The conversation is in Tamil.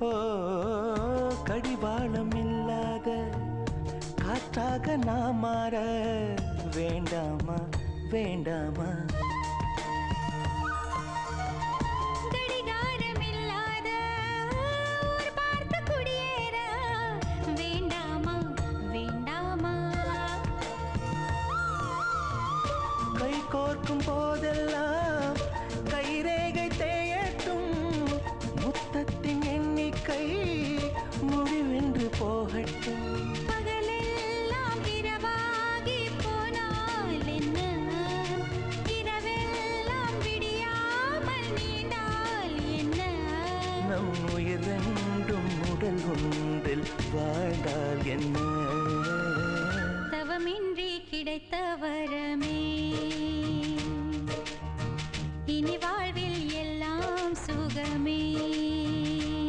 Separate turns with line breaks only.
ஓ கடிவாளம் இல்லாத காற்றாக நான் மாற வேண்டாமா வேண்டாமா
கடிகாரம் இல்லாத ஊர் பார்த்து குடியேற வேண்டாமா வேண்டாமா
கை கோர்க்கும் போதெல்லாம் கைரேகை தேயட்டும் முத்தத்தின் எண்ணிக்கை முடிவென்று போகட்டும்
பகலெல்லாம் இரவாகி போனால் என்ன இரவெல்லாம் விடியாமல் நீண்டால் என்ன
நம் உயிர் ரெண்டும் உடல் ஒன்றில் வாழ்ந்தால் என்ன
தவமின்றி கிடைத்த வரமே